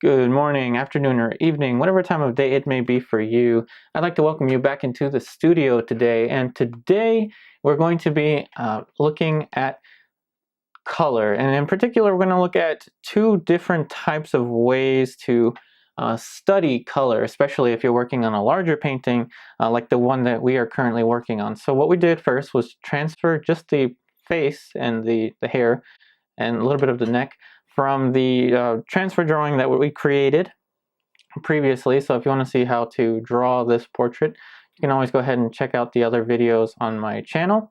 Good morning, afternoon, or evening, whatever time of day it may be for you. I'd like to welcome you back into the studio today. And today we're going to be looking at color. And in particular, we're going to look at two different types of ways to study color, especially if you're working on a larger painting like the one that we are currently working on. So what we did first was transfer just the face and the hair and a little bit of the neck from the transfer drawing that we created previously. So if you want to see how to draw this portrait, you can always go ahead and check out the other videos on my channel.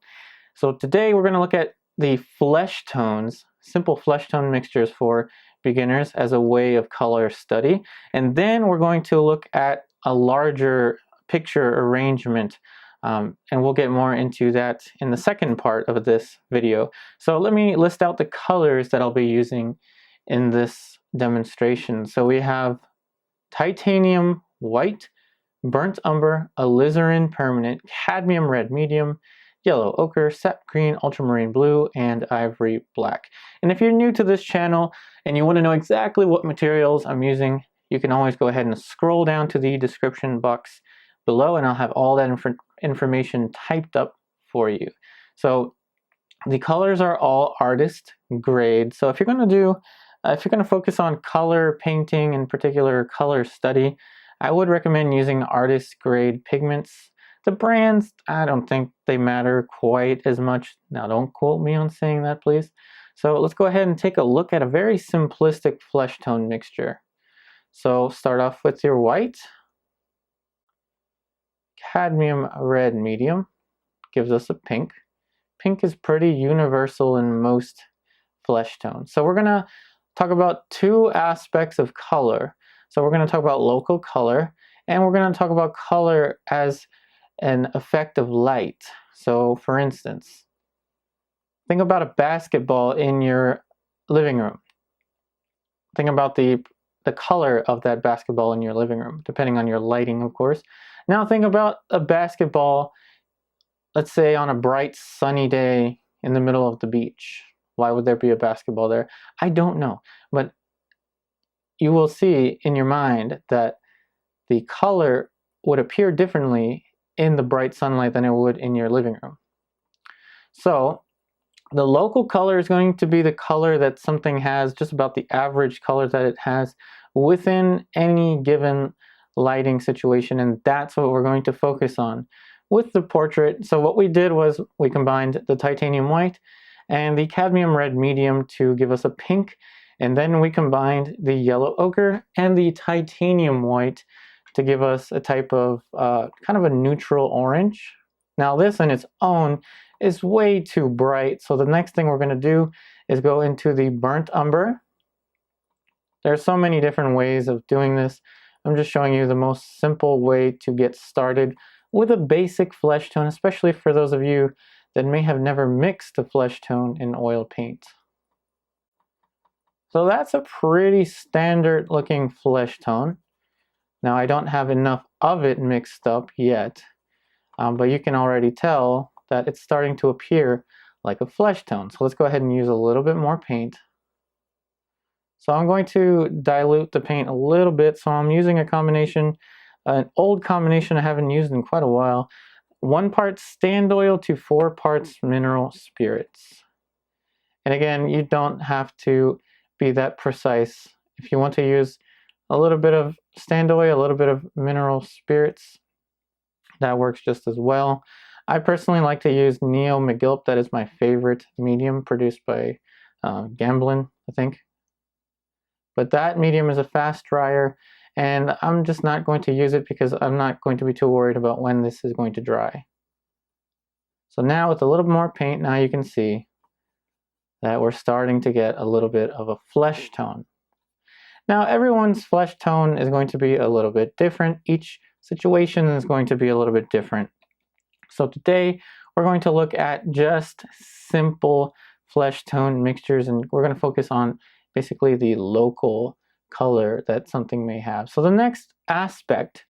So today we're going to look at the flesh tones, simple flesh tone mixtures for beginners as a way of color study. And then we're going to look at a larger picture arrangement. And we'll get more into that in the second part of this video. So let me list out the colors that I'll be using in this demonstration. So we have titanium white, burnt umber, alizarin permanent, cadmium red medium, yellow ochre, sap green, ultramarine blue, and ivory black. And if you're new to this channel and you want to know exactly what materials I'm using, you can always go ahead and scroll down to the description box below and I'll have all that information typed up for you. So the colors are all artist grade. So if you're going to focus on color painting, in particular color study, I would recommend using artist grade pigments. The brands, I don't think they matter quite as much. Now don't quote me on saying that, please. So let's go ahead and take a look at a very simplistic flesh tone mixture. So start off with your white. Cadmium red medium gives us a pink. Pink is pretty universal in most flesh tones. So we're going to talk about two aspects of color. So we're going to talk about local color, and we're going to talk about color as an effect of light. So for instance, think about a basketball in your living room. Think about the color of that basketball in your living room, depending on your lighting, of course. Now think about a basketball, let's say on a bright sunny day in the middle of the beach. Why would there be a basketball there? I don't know, but you will see in your mind that the color would appear differently in the bright sunlight than it would in your living room. So the local color is going to be the color that something has, just about the average color that it has within any given lighting situation, and that's what we're going to focus on with the portrait. So what we did was we combined the titanium white and the cadmium red medium to give us a pink, and then we combined the yellow ochre and the titanium white to give us a type of kind of a neutral orange. Now this on its own is way too bright, so the next thing we're going to do is go into the burnt umber. There are so many different ways of doing this. I'm just showing you the most simple way to get started with a basic flesh tone, especially for those of you that may have never mixed a flesh tone in oil paint. So that's a pretty standard looking flesh tone. Now I don't have enough of it mixed up yet, but you can already tell that it's starting to appear like a flesh tone. So let's go ahead and use a little bit more paint. So I'm going to dilute the paint a little bit. So I'm using a combination, an old combination I haven't used in quite a while. 1 part stand oil to 4 parts mineral spirits. And again, you don't have to be that precise. If you want to use a little bit of stand oil, a little bit of mineral spirits, that works just as well. I personally like to use Neo McGilp. That is my favorite medium produced by Gamblin, I think. But that medium is a fast dryer, and I'm just not going to use it because I'm not going to be too worried about when this is going to dry. So now with a little more paint, now you can see that we're starting to get a little bit of a flesh tone. Now everyone's flesh tone is going to be a little bit different. Each situation is going to be a little bit different. So today we're going to look at just simple flesh tone mixtures, and we're going to focus on basically the local color that something may have. So the next aspect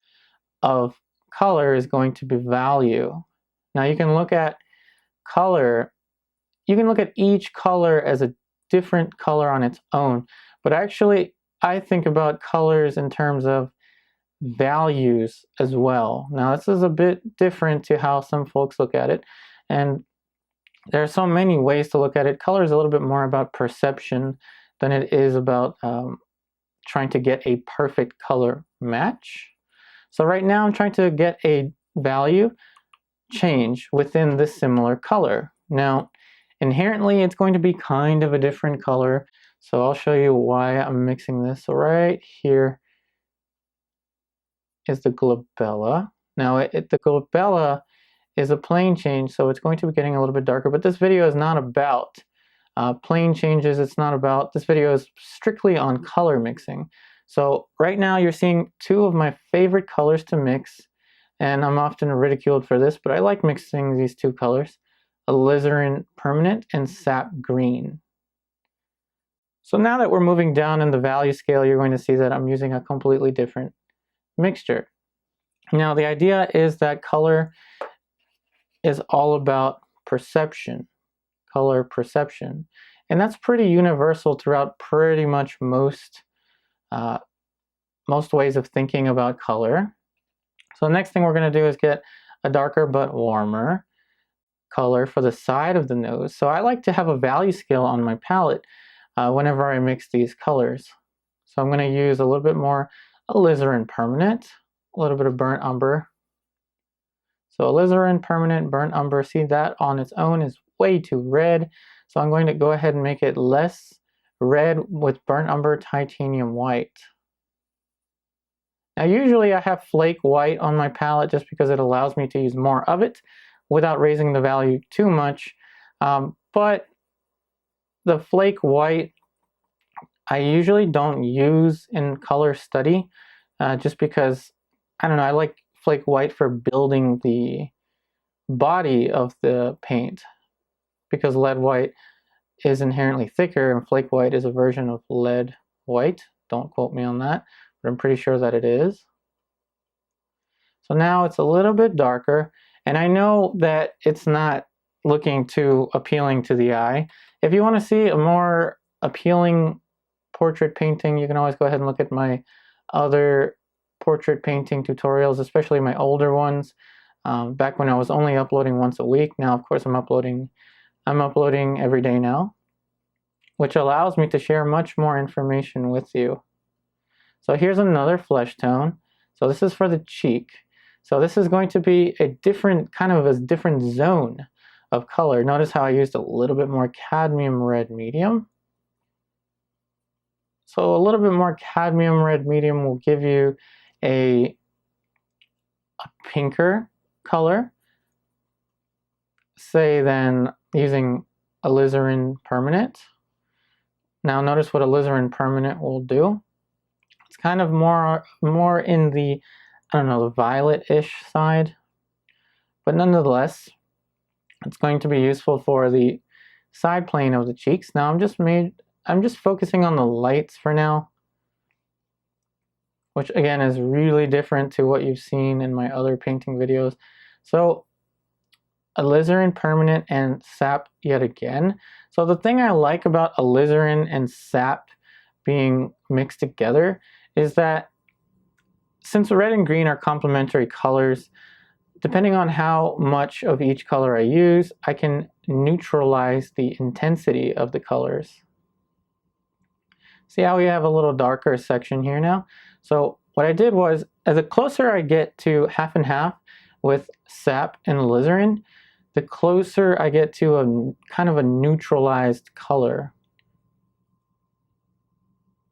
of color is going to be value. Now you can look at color, you can look at each color as a different color on its own, but actually I think about colors in terms of values as well. Now, this is a bit different to how some folks look at it, and there are so many ways to look at it. Color is a little bit more about perception than it is about trying to get a perfect color match. So right now I'm trying to get a value change within this similar color. Now, inherently it's going to be kind of a different color, so I'll show you why I'm mixing this. So right here is the glabella. Now the glabella is a plane change, so it's going to be getting a little bit darker, but this video is not about plane changes. This video is strictly on color mixing. So right now you're seeing two of my favorite colors to mix, and I'm often ridiculed for this, but I like mixing these two colors, Alizarin Permanent and Sap Green. So now that we're moving down in the value scale, you're going to see that I'm using a completely different mixture. Now the idea is that color is all about perception, color perception, and that's pretty universal throughout pretty much most ways of thinking about color. So the next thing we're going to do is get a darker but warmer color for the side of the nose. So I like to have a value scale on my palette whenever I mix these colors. So I'm going to use a little bit more Alizarin Permanent, a little bit of Burnt Umber. So Alizarin Permanent, Burnt Umber, see that on its own is way too red. So I'm going to go ahead and make it less red with Burnt Umber Titanium White. Now usually I have Flake White on my palette just because it allows me to use more of it without raising the value too much. But the Flake White I usually don't use in color study just because, I don't know, I like Flake White for building the body of the paint, because lead white is inherently thicker and flake white is a version of lead white. Don't quote me on that, but I'm pretty sure that it is. So now it's a little bit darker, and I know that it's not looking too appealing to the eye. If you want to see a more appealing portrait painting, you can always go ahead and look at my other portrait painting tutorials, especially my older ones. Back when I was only uploading once a week. Now, of course, I'm uploading every day now, which allows me to share much more information with you. So here's another flesh tone. So this is for the cheek. So this is going to be a different zone of color. Notice how I used a little bit more cadmium red medium. So a little bit more cadmium red medium will give you a pinker color, say, than using Alizarin Permanent. Now notice what Alizarin Permanent will do. It's kind of more in the, I don't know, the violet-ish side, but nonetheless, it's going to be useful for the side plane of the cheeks. Now I'm just focusing on the lights for now, which again is really different to what you've seen in my other painting videos. So Alizarin Permanent and Sap yet again. So the thing I like about Alizarin and Sap being mixed together is that since red and green are complementary colors, depending on how much of each color I use, I can neutralize the intensity of the colors. See how we have a little darker section here now? So what I did was, as the closer I get to half and half with Sap and Alizarin, the closer I get to a kind of a neutralized color.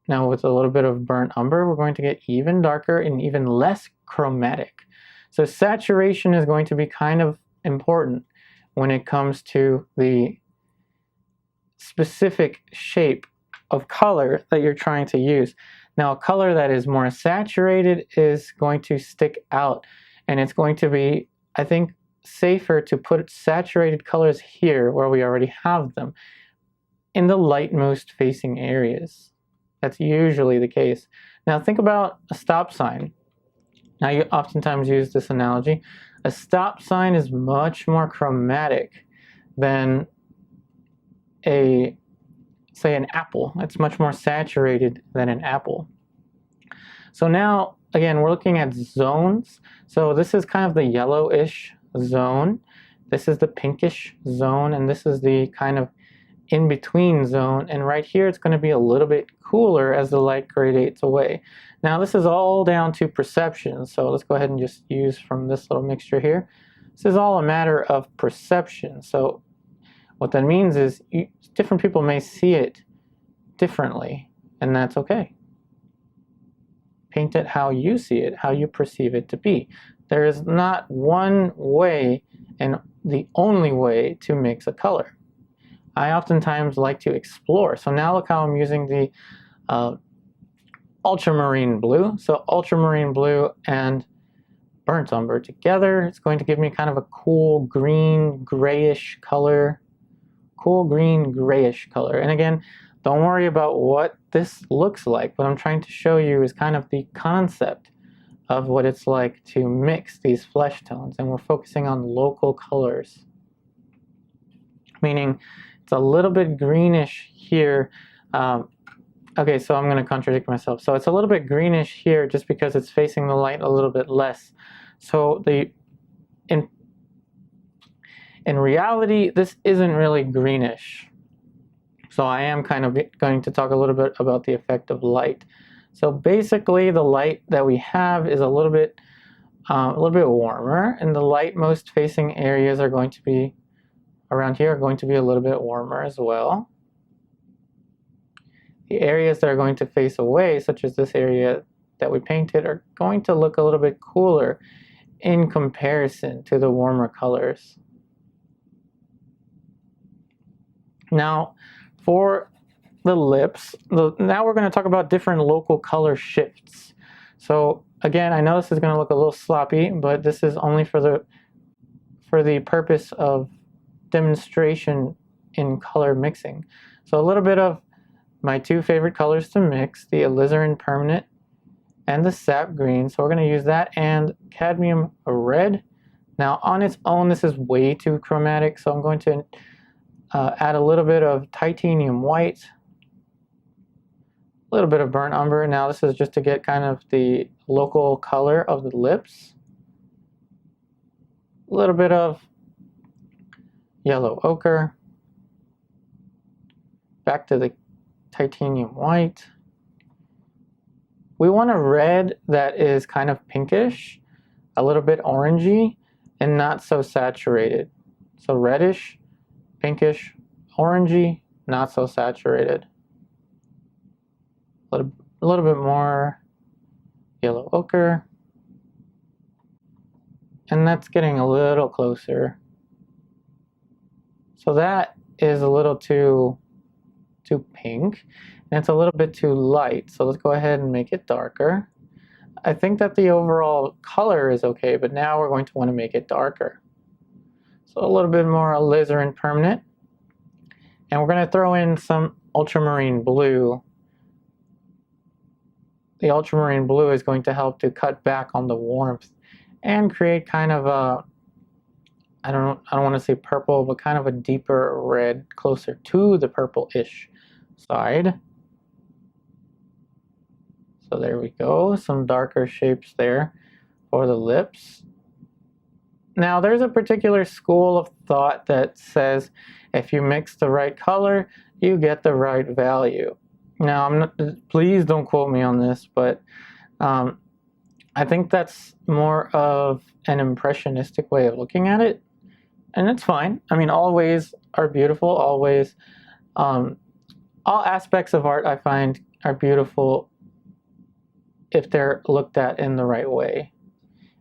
Now with a little bit of Burnt Umber, we're going to get even darker and even less chromatic. So saturation is going to be kind of important when it comes to the specific shape of color that you're trying to use. Now a color that is more saturated is going to stick out, and it's going to be, I think, safer to put saturated colors here where we already have them, in the lightmost facing areas. That's usually the case. Now think about a stop sign. Now you oftentimes use this analogy. A stop sign is much more chromatic than a say, an apple. It's much more saturated than an apple. So now, again, we're looking at zones. So this is kind of the yellowish zone. This is the pinkish zone, and this is the kind of in-between zone. And right here, it's going to be a little bit cooler as the light gradates away. Now, this is all down to perception. So let's go ahead and just use from this little mixture here. This is all a matter of perception. So what that means is different people may see it differently, and that's okay. Paint it how you see it, how you perceive it to be. There is not one way and the only way to mix a color. I oftentimes like to explore. So now look how I'm using the ultramarine blue. So ultramarine blue and burnt umber together. It's going to give me kind of a cool green grayish color. Cool green grayish color. And again, don't worry about what this looks like. What I'm trying to show you is kind of the concept of what it's like to mix these flesh tones. And we're focusing on local colors. Meaning it's a little bit greenish here. Okay, so I'm going to contradict myself. So it's a little bit greenish here just because it's facing the light a little bit less. So in reality, this isn't really greenish. So I am kind of going to talk a little bit about the effect of light. So basically, the light that we have is a little bit warmer, and the light most facing areas are going to be around here are going to be a little bit warmer as well. The areas that are going to face away, such as this area that we painted, are going to look a little bit cooler in comparison to the warmer colors. Now, for the lips, now we're going to talk about different local color shifts. So again, I know this is going to look a little sloppy, but this is only for the purpose of demonstration in color mixing. So a little bit of my two favorite colors to mix, the Alizarin permanent and the sap green. So we're going to use that and cadmium red. Now on its own, this is way too chromatic, so I'm going to add a little bit of titanium white, a little bit of burnt umber. Now this is just to get kind of the local color of the lips. A little bit of yellow ochre. Back to the titanium white. We want a red that is kind of pinkish, a little bit orangey, and not so saturated. So reddish, pinkish, orangey, not so saturated. A little bit more yellow ochre. And that's getting a little closer. So that is a little too pink, and it's a little bit too light. So let's go ahead and make it darker. I think that the overall color is okay, but now we're going to want to make it darker. So a little bit more alizarin permanent. And we're going to throw in some ultramarine blue. The ultramarine blue is going to help to cut back on the warmth and create kind of a, I don't want to say purple, but kind of a deeper red closer to the purple-ish side. So there we go, some darker shapes there for the lips. Now there's a particular school of thought that says if you mix the right color, you get the right value. Now please don't quote me on this, but I think that's more of an impressionistic way of looking at it. And it's fine. I mean, all ways are beautiful, always. All aspects of art I find are beautiful if they're looked at in the right way.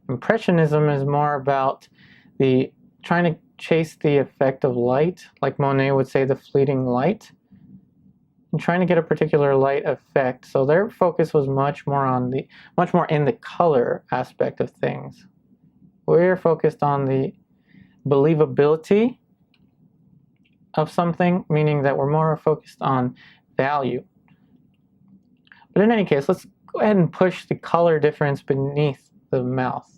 Impressionism is more about the trying to chase the effect of light, like Monet would say, the fleeting light, and trying to get a particular light effect. So their focus was much more in the color aspect of things. We're focused on the believability of something, meaning that we're more focused on value. But in any case, let's go ahead and push the color difference beneath the mouth.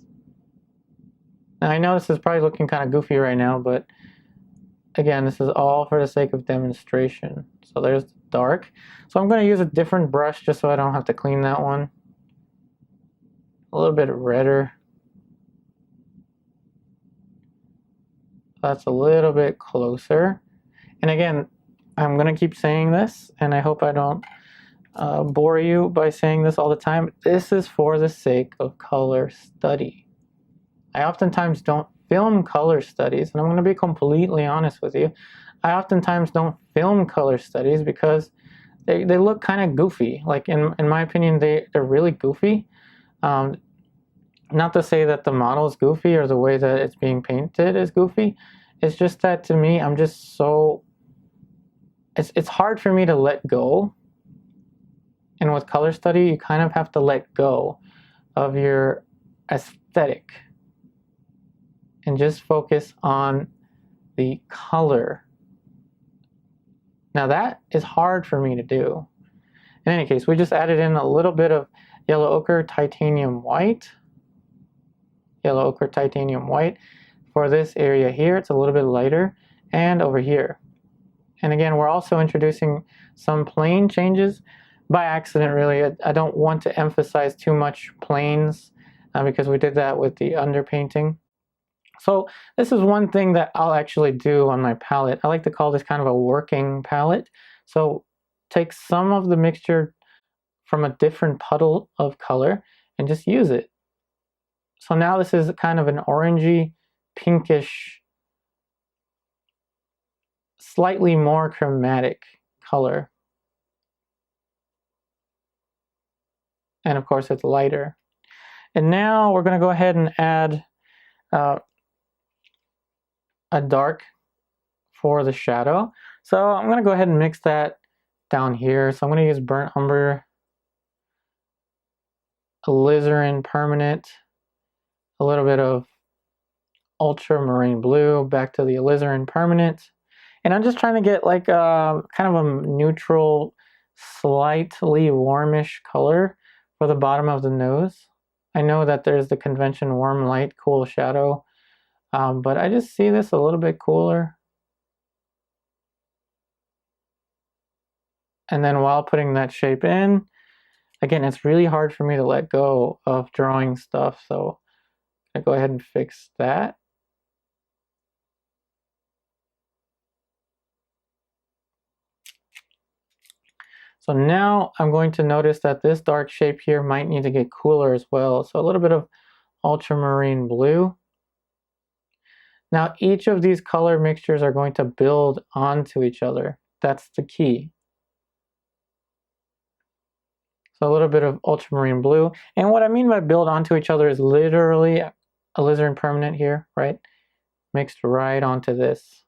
Now I know this is probably looking kind of goofy right now, but again, this is all for the sake of demonstration. So there's dark. So I'm going to use a different brush just so I don't have to clean that one. A little bit redder. That's a little bit closer. And again, I'm going to keep saying this, and I hope I don't bore you by saying this all the time. This is for the sake of color study. I oftentimes don't film color studies, and I'm going to be completely honest with you. I oftentimes don't film color studies because they look kind of goofy. Like in my opinion, they're really goofy. Not to say that the model is goofy or the way that it's being painted is goofy. It's just that to me, I'm just so... It's hard for me to let go. And with color study, you kind of have to let go of your aesthetic and just focus on the color. Now that is hard for me to do. In any case, we just added in a little bit of yellow ochre titanium white. Yellow ochre titanium white. For this area here, it's a little bit lighter, and over here. And again, we're also introducing some plane changes by accident, really. I don't want to emphasize too much planes because we did that with the underpainting. So this is one thing that I'll actually do on my palette. I like to call this kind of a working palette. So take some of the mixture from a different puddle of color and just use it. So now this is kind of an orangey, pinkish, slightly more chromatic color. And of course it's lighter. And now we're going to go ahead and add a dark for the shadow. So I'm going to go ahead and mix that down here. So I'm going to use burnt umber, alizarin permanent, a little bit of ultramarine blue, back to the alizarin permanent. And I'm just trying to get like kind of a neutral, slightly warmish color for the bottom of the nose. I know that there's the convention warm light, cool shadow, but I just see this a little bit cooler. And then while putting that shape in, again, it's really hard for me to let go of drawing stuff, so I'm gonna go ahead and fix that. So now I'm going to notice that this dark shape here might need to get cooler as well. So a little bit of ultramarine blue. Now each of these color mixtures are going to build onto each other. That's the key. So a little bit of ultramarine blue. And what I mean by build onto each other is literally alizarin permanent here, right? Mixed right onto this.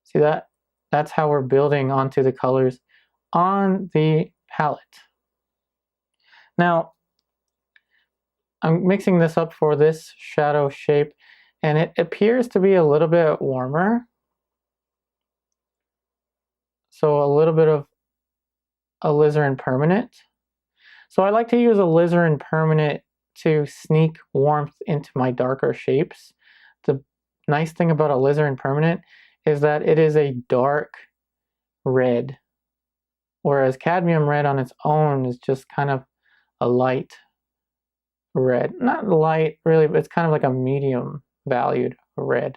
See that? That's how we're building onto the colors on the palette. Now, I'm mixing this up for this shadow shape, and it appears to be a little bit warmer. So a little bit of alizarin permanent. So I like to use alizarin permanent to sneak warmth into my darker shapes. The nice thing about alizarin permanent is that it is a dark red, whereas cadmium red on its own is just kind of a light red. Not light really, but it's kind of like a medium valued red.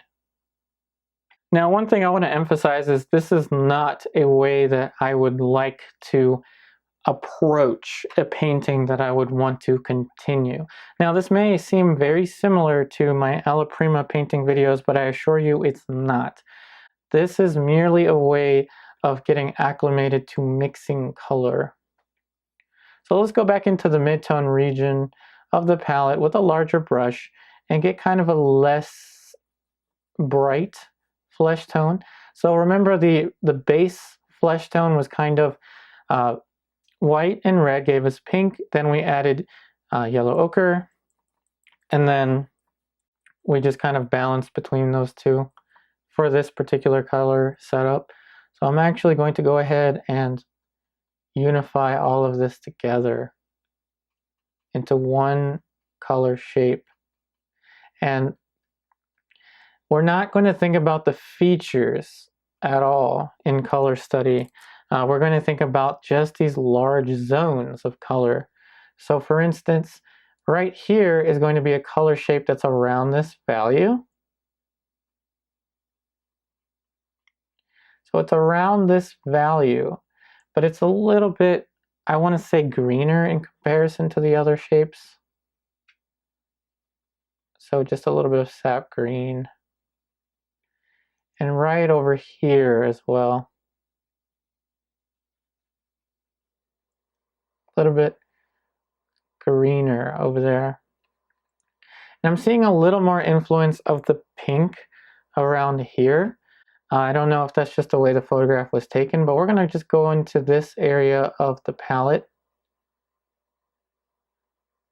Now, one thing I want to emphasize is this is not a way that I would like to approach a painting that I would want to continue. Now, this may seem very similar to my Alla Prima painting videos, but I assure you it's not. This is merely a way of getting acclimated to mixing color. So let's go back into the midtone region of the palette with a larger brush and get kind of a less bright flesh tone. So remember the base flesh tone was kind of white and red, gave us pink. Then we added yellow ochre, and then we just kind of balanced between those two for this particular color setup. So I'm actually going to go ahead and unify all of this together into one color shape. And we're not going to think about the features at all in color study. We're going to think about just these large zones of color. So for instance, right here is going to be a color shape that's around this value. So it's around this value, but it's a little bit, I want to say, greener in comparison to the other shapes. So just a little bit of sap green. And right over here as well. A little bit greener over there. And I'm seeing a little more influence of the pink around here. I don't know if that's just the way the photograph was taken, but we're going to just go into this area of the palette.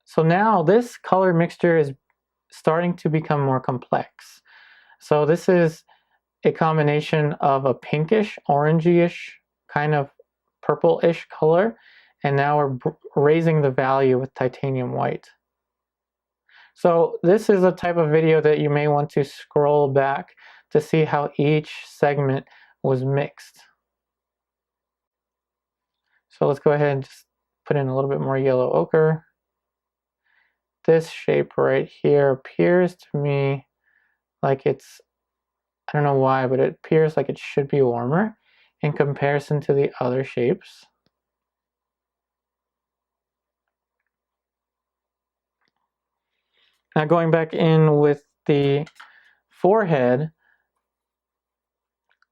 So now this color mixture is starting to become more complex. So this is a combination of a pinkish, orangey-ish, kind of purple-ish color, and now we're raising the value with titanium white. So this is a type of video that you may want to scroll back to see how each segment was mixed. So let's go ahead and just put in a little bit more yellow ochre. This shape right here appears to me like it's, I don't know why, but it appears like it should be warmer in comparison to the other shapes. Now going back in with the forehead,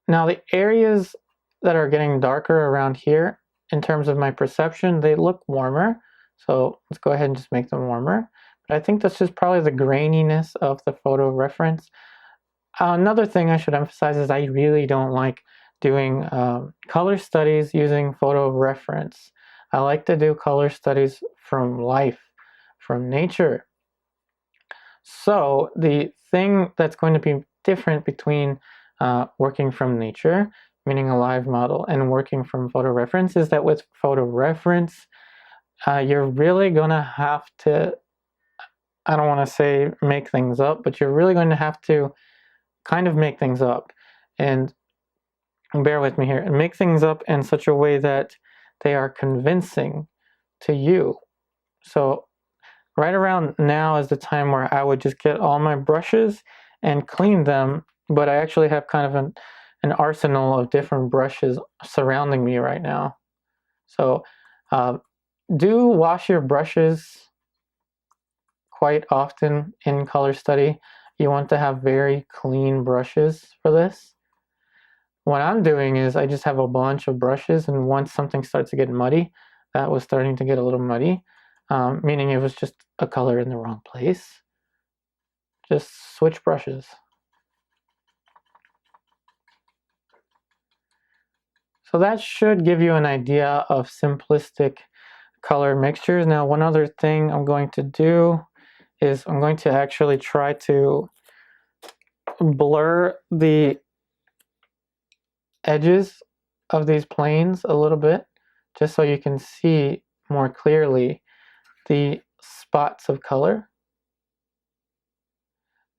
now the areas that are getting darker around here, in terms of my perception, they look warmer. So let's go ahead and just make them warmer. But I think that's just probably the graininess of the photo reference. Another thing I should emphasize is I really don't like doing color studies using photo reference. I like to do color studies from life, from nature. So the thing that's going to be different between working from nature, meaning a live model, and working from photo reference is that with photo reference, you're really going to have to, I don't want to say make things up, but you're really going to have to kind of make things up. And bear with me here, and make things up in such a way that they are convincing to you. So right around now is the time where I would just get all my brushes and clean them, but I actually have kind of an arsenal of different brushes surrounding me right now. So do wash your brushes quite often in color study. You want to have very clean brushes for this. What I'm doing is I just have a bunch of brushes, and once something starts to get muddy, that was starting to get a little muddy, meaning it was just a color in the wrong place. Just switch brushes. So that should give you an idea of simplistic color mixtures. Now, one other thing I'm going to do is I'm going to actually try to blur the edges of these planes a little bit, just so you can see more clearly the spots of color.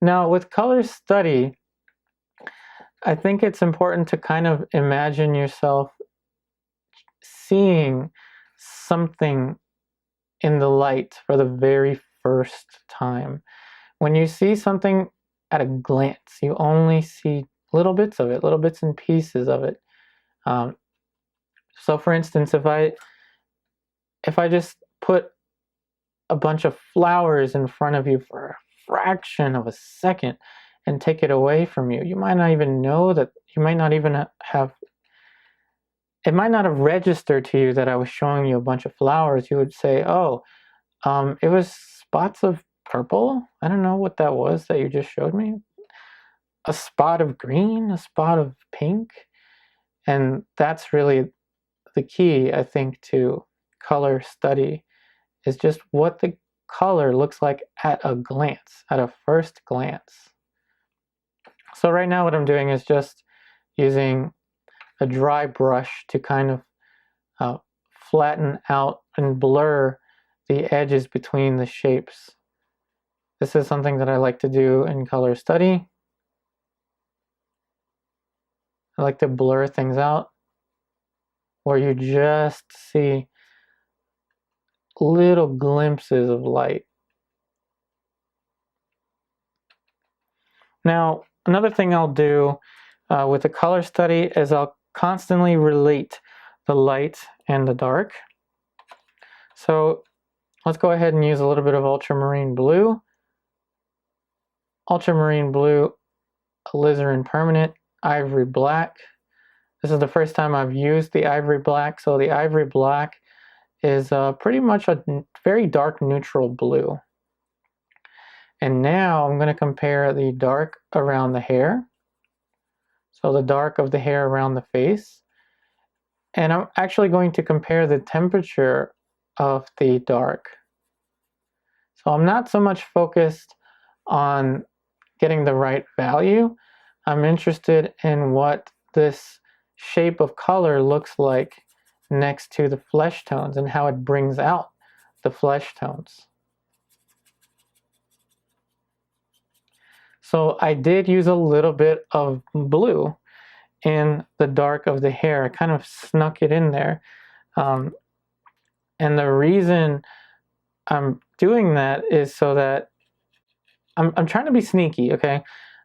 Now, with color study, I think it's important to kind of imagine yourself seeing something in the light for the very first time. When you see something at a glance, you only see little bits of it, little bits and pieces of it. So for instance, if I just put a bunch of flowers in front of you for a fraction of a second and take it away from you, you might not even know that, you might not even have, it might not have registered to you that I was showing you a bunch of flowers. You would say, oh, it was spots of purple. I don't know what that was that you just showed me. A spot of green, a spot of pink. And that's really the key, I think, to color study, is just what the color looks like at a glance, at a first glance. So right now what I'm doing is just using a dry brush to kind of flatten out and blur the edges between the shapes. This is something that I like to do in color study. I like to blur things out where you just see little glimpses of light. Now, another thing I'll do with the color study is I'll constantly relate the light and the dark. So let's go ahead and use a little bit of ultramarine blue. Ultramarine blue, alizarin permanent, ivory black. This is the first time I've used the ivory black, so the ivory black is pretty much a very dark neutral blue. And now I'm going to compare the dark around the hair, so the dark of the hair around the face, and I'm actually going to compare the temperature of the dark. So I'm not so much focused on getting the right value. I'm interested in what this shape of color looks like next to the flesh tones and how it brings out the flesh tones. So I did use a little bit of blue in the dark of the hair. I kind of snuck it in there. And the reason I'm doing that is so that I'm trying to be sneaky, okay?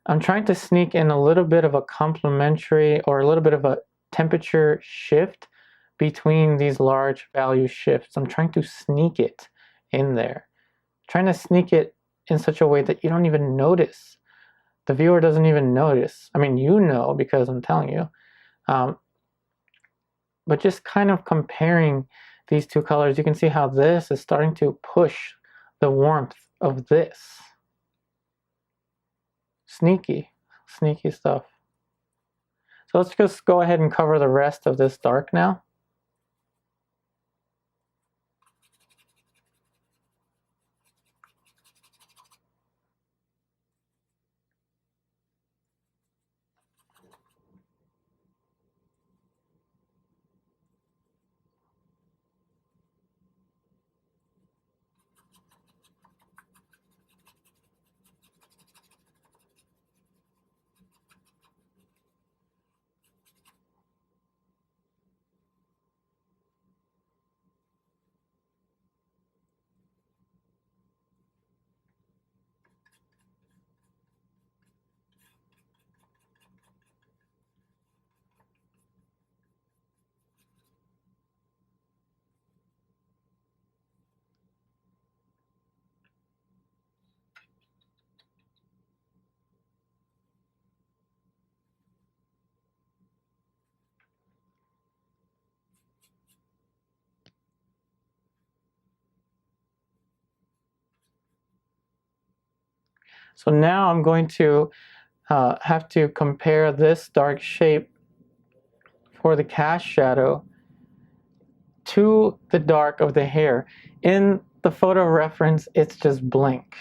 I'm trying to sneak in a little bit of a complementary or a little bit of a temperature shift between these large value shifts. I'm trying to sneak it in there. Trying to sneak it in such a way that you don't even notice. The viewer doesn't even notice. I mean, you know, because I'm telling you. But just kind of comparing these two colors, you can see how this is starting to push the warmth of this. Sneaky stuff. So let's just go ahead and cover the rest of this dark now. So now I'm going to have to compare this dark shape for the cast shadow to the dark of the hair. In the photo reference, it's just blank.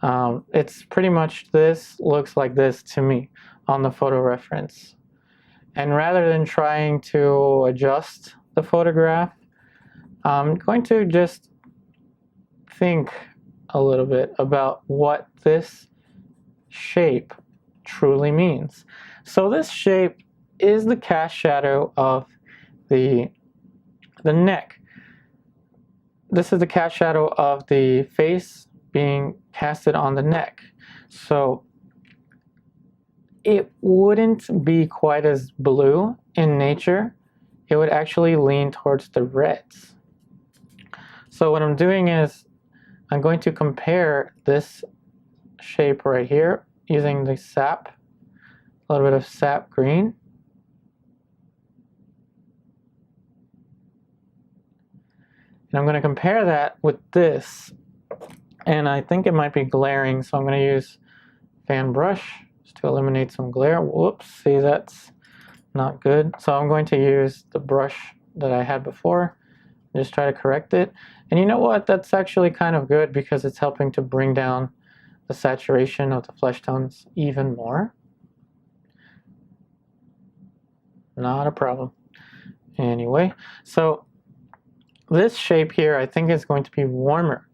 It's pretty much this looks like this to me on the photo reference. And rather than trying to adjust the photograph, I'm going to just think a little bit about what this shape truly means. So this shape is the cast shadow of the neck. This is the cast shadow of the face being casted on the neck. So it wouldn't be quite as blue in nature. It would actually lean towards the reds. So what I'm doing is I'm going to compare this shape right here using the sap, a little bit of sap green. And I'm going to compare that with this. And I think it might be glaring, so I'm going to use fan brush just to eliminate some glare. Whoops, see, that's not good. So I'm going to use the brush that I had before and just try to correct it. And you know what? That's actually kind of good because it's helping to bring down the saturation of the flesh tones even more. Not a problem. Anyway, so this shape here I think is going to be warmer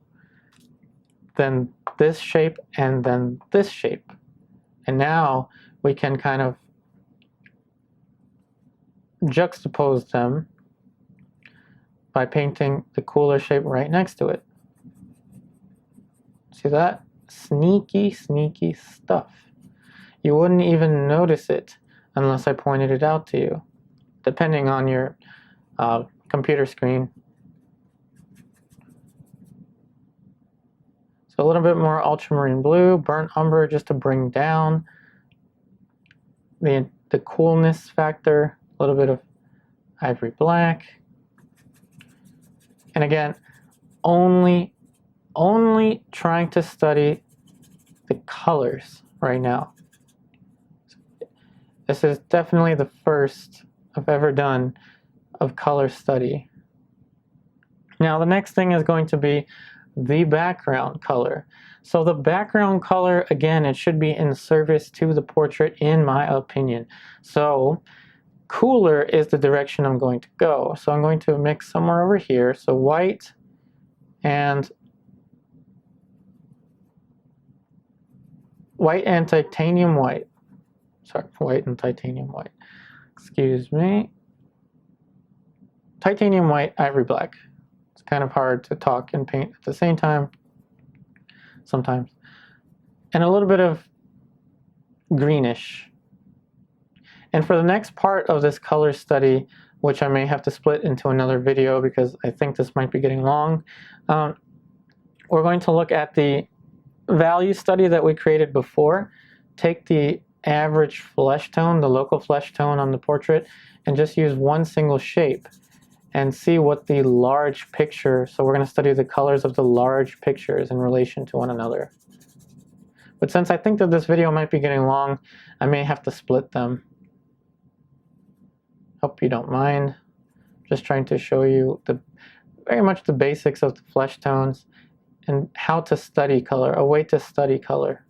than this shape and then this shape. And now we can kind of juxtapose them by painting the cooler shape right next to it. See that? Sneaky, sneaky stuff. You wouldn't even notice it unless I pointed it out to you, depending on your computer screen. So a little bit more ultramarine blue, burnt umber, just to bring down the coolness factor, a little bit of ivory black. And again, only trying to study the colors right now. This is definitely the first I've ever done of color study. Now the next thing is going to be the background color. So the background color, again, it should be in service to the portrait, in my opinion. So cooler is the direction I'm going to go. So I'm going to mix somewhere over here. So white and titanium white. Sorry, white and titanium white. Excuse me. Titanium white, ivory black. It's kind of hard to talk and paint at the same time sometimes. And a little bit of greenish. And for the next part of this color study, which I may have to split into another video because I think this might be getting long, we're going to look at the value study that we created before. Take the average flesh tone, the local flesh tone on the portrait, and just use one single shape and see what the large picture, so we're going to study the colors of the large pictures in relation to one another. But since I think that this video might be getting long, I may have to split them. Hope you don't mind. Just trying to show you very much the basics of the flesh tones and how to study color, a way to study color.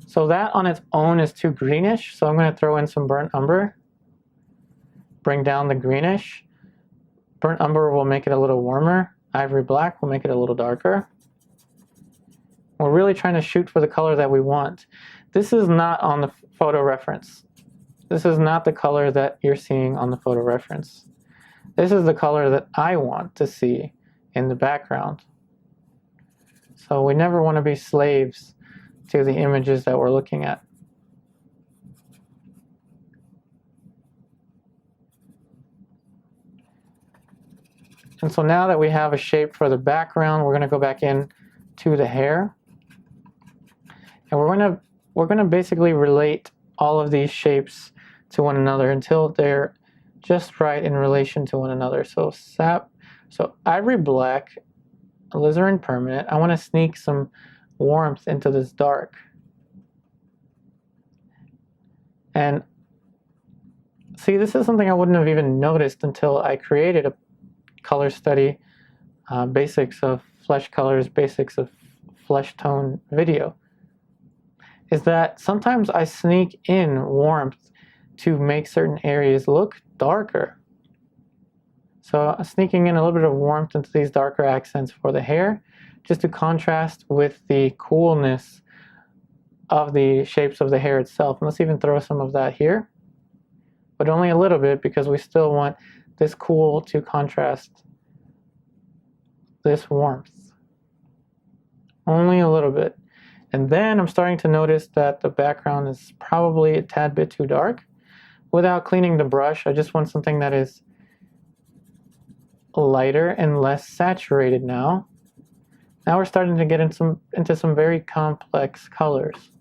So that on its own is too greenish, so I'm going to throw in some burnt umber. Bring down the greenish. Burnt umber will make it a little warmer. Ivory black will make it a little darker. We're really trying to shoot for the color that we want. This is not on the photo reference. This is not the color that you're seeing on the photo reference. This is the color that I want to see in the background. So we never want to be slaves to the images that we're looking at. And so now that we have a shape for the background, we're going to go back in to the hair. And we're going to basically relate all of these shapes to one another until they're just right in relation to one another. So ivory black, alizarin permanent. I want to sneak some warmth into this dark. And see, this is something I wouldn't have even noticed until I created a color study, basics of flesh colors, basics of flesh tone video, is that sometimes I sneak in warmth to make certain areas look darker. So sneaking in a little bit of warmth into these darker accents for the hair, just to contrast with the coolness of the shapes of the hair itself. And let's even throw some of that here, but only a little bit because we still want this cool to contrast this warmth. Only a little bit. And then I'm starting to notice that the background is probably a tad bit too dark. Without cleaning the brush, I just want something that is lighter and less saturated now. Now we're starting to get into some very complex colors.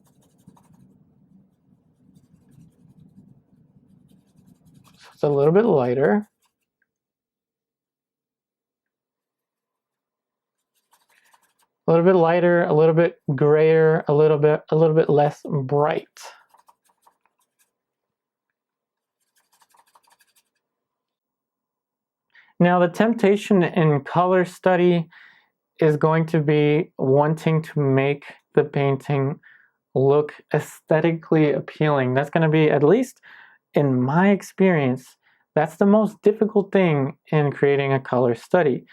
So it's a little bit lighter. A little bit lighter, a little bit grayer, a little bit less bright. Now the temptation in color study is going to be wanting to make the painting look aesthetically appealing. That's going to be, at least in my experience, that's the most difficult thing in creating a color study.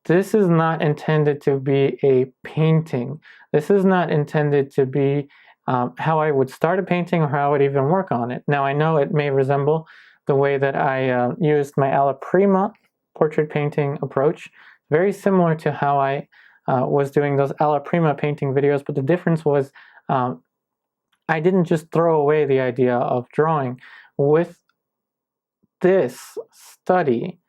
This is not intended to be a painting. This is not intended to be how I would start a painting or how I would even work on it. Now I know it may resemble the way that I used my alla prima portrait painting approach. Very similar to how I was doing those alla prima painting videos, but the difference was I didn't just throw away the idea of drawing. With this study,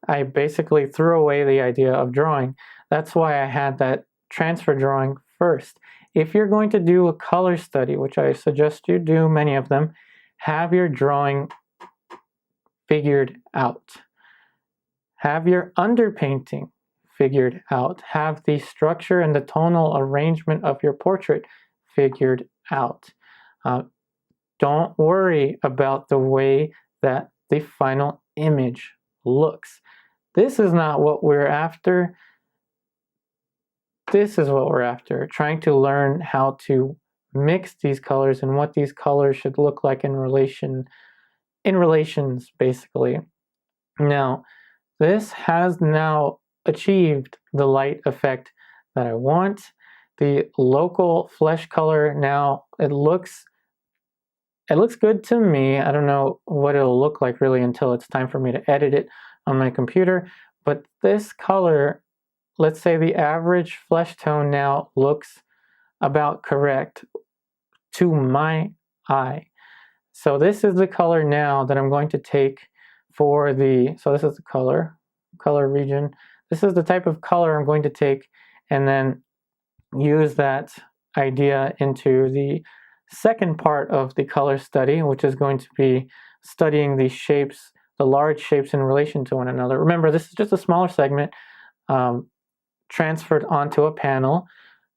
I basically threw away the idea of drawing. That's why I had that transfer drawing first. If you're going to do a color study, which I suggest you do many of them, have your drawing figured out. Have your underpainting figured out. Have the structure and the tonal arrangement of your portrait figured out. Don't worry about the way that the final image looks. This is not what we're after. This is what we're after, trying to learn how to mix these colors and what these colors should look like in relations, basically. Now, this has now achieved the light effect that I want. The local flesh color now, it looks good to me. I don't know what it'll look like really until it's time for me to edit it on my computer, but this color, let's say the average flesh tone now looks about correct to my eye. So this is the color now that I'm going to take for so this is the color region. This is the type of color I'm going to take and then use that idea into the second part of the color study, which is going to be studying the shapes, the large shapes in relation to one another. Remember, this is just a smaller segment transferred onto a panel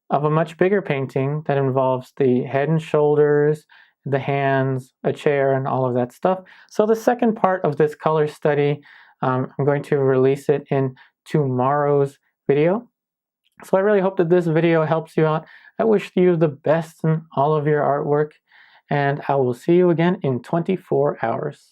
of a much bigger painting that involves the head and shoulders, the hands, a chair, and all of that stuff. So the second part of this color study, I'm going to release it in tomorrow's video. So I really hope that this video helps you out. I wish you the best in all of your artwork, and I will see you again in 24 hours.